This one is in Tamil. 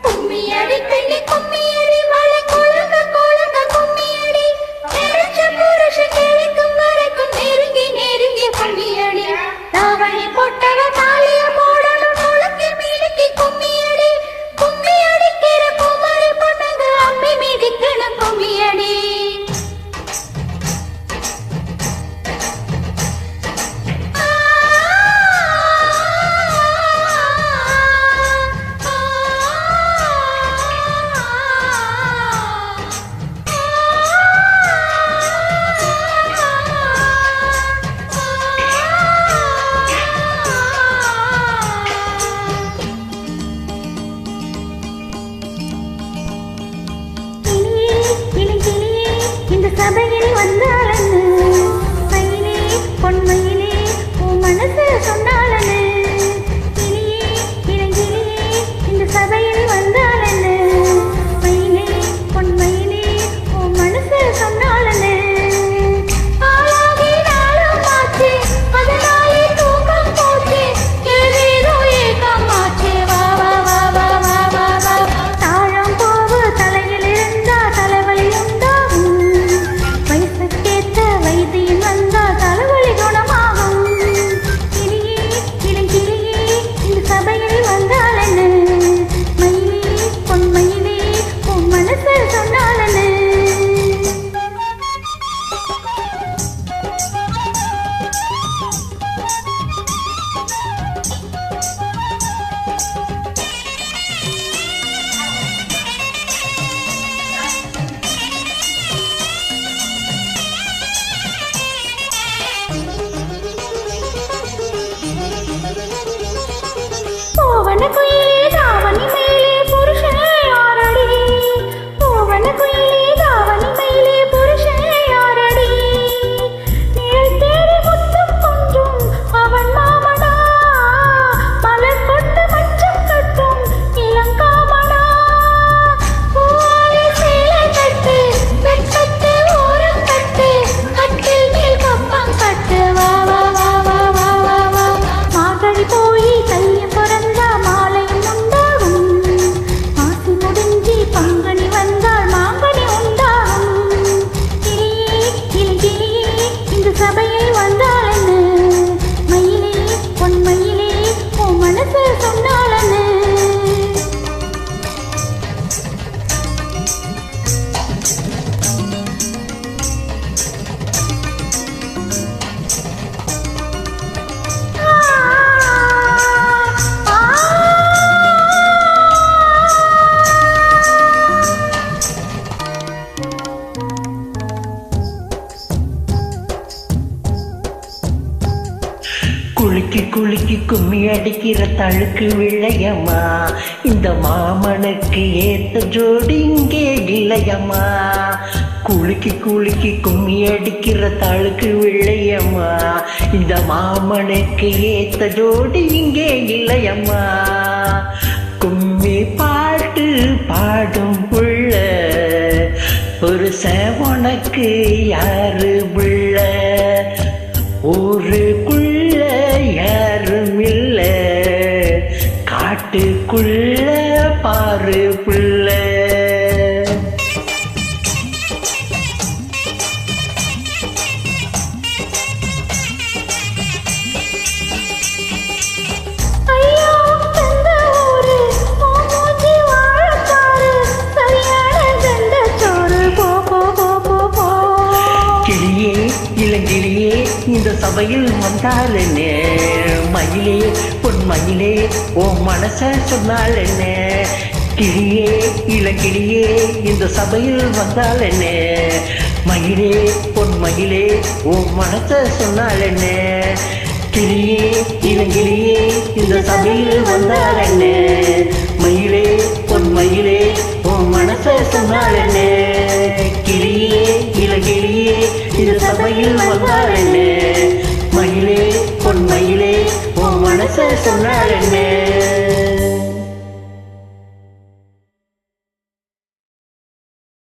கும்மியடி பெண்ணி கும்மியடி மழை கொழுங்க கொழுங்க கும்மியடி நினைச்ச புருஷ கிடைக்கும் வரைக்கும் நெருங்கி நெருங்கி கும்மியடி தாவணி போட்டவ தாலிய போடணும் முழுக்கி மினுக்கி கும்மியடி கும்மி அடிக்கிற குமரி பொண்ணுங்க அம்மி மிதிக்கணும் கும்மியடி சபையில் வந்தாளன்னு மயிலே பொன்மயிலே உன் மனசு சொன்னாளன்னு கிளியே இளங்கிளியே இந்த சபையில் வந்தாளன்னு மயிலே பொன்மயிலே உன் மனசு சொன்னாளன்னு ஆளாகி நாளும் ஆச்சு அதனாலே தூக்கம் போச்சு ஏதேதோ ஏக்கம் ஆச்சு வா வா வா வா வா வா வா தாழம் போவு தலையில் இருந்தா தலைவலி உண்டாகும் வயசுக்கேற்ற வைத்தியன் வந்தா தலைவலி குணமாகும் கிளியே இளங்கிளியே இந்த சபையில் வந்தாளன்னு மயிலே பொன்மயிலே உன் மனசு சொன்னாளன்னு போவன குயிலே தாவணி மயிலே புருஷனே யாரடி போவன குயிலே தாவணி மயிலே புருஷனே யாரடி நிழல் தேடி முத்தம் கொஞ்சும் அவன் மாமனா மலர் கொட்டு மச்சம் கட்டும் இளங்காமனா பூவாலி சேலை கட்டு வெட்கத்து ஓரம் கட்டு கட்டில் மேல் கப்பம் கட்டு வா வா வா வா வா வா வா மார்கழி போய் தையம் பிறந்தா மாலையும் உண்டாகும் மாசி முடிஞ்சி பங்குனி வந்தால் மாங்கனி உண்டாகும் கிளியே இளங்கிளியே இந்த சபையில் வந்தாளன்னு மயிலே பொன்மயிலே உன் மனசு சொன்னாளன்னு குலுக்கி குலுக்கி கும்மி அடிக்கிற தழுக்கு விளையம்மா இந்த மாமனுக்கு ஏத்த ஜோடி இங்கே இல்லையம்மா குலுக்கி குலுக்கி கும்மி அடிக்கிற தழுக்கு விளையம்மா இந்த மாமனுக்கு ஏத்த ஜோடி இங்கே இல்லையம்மா கும்மி பாட்டு பாடும் புள்ள புருஷ உனக்கு யாரு புள்ள ஊருக்குள்ள யாரும் இல்ல காட்டுக்குள்ள பாரு புள்ள ஐயோ இந்த ஊரு மூஞ்சி வாழப்பாரு சரியான கண்ட சோறு போ போ போ போ போ கிளியே இளங்கிளியே இந்த சபையில் வந்தாளே மயிலே பொன்மயிலே ஓ மனச சொன்னாளே கிளியே இளங்கிளியே இந்த சபையில் வந்தாளே மயிலே பொன்மயிலே ஓ மனச சொன்னாளே கிளியே இளங்கிளியே இந்த சபையில் வந்தாளே மயிலே பொன்மயிலே ஓ மனச சொன்னாளே கிளியே இளங்கிளியே இந்த சபையில் வந்தாளே மயிலே பொன்மயிலே ஓ மனச சொன்னாளே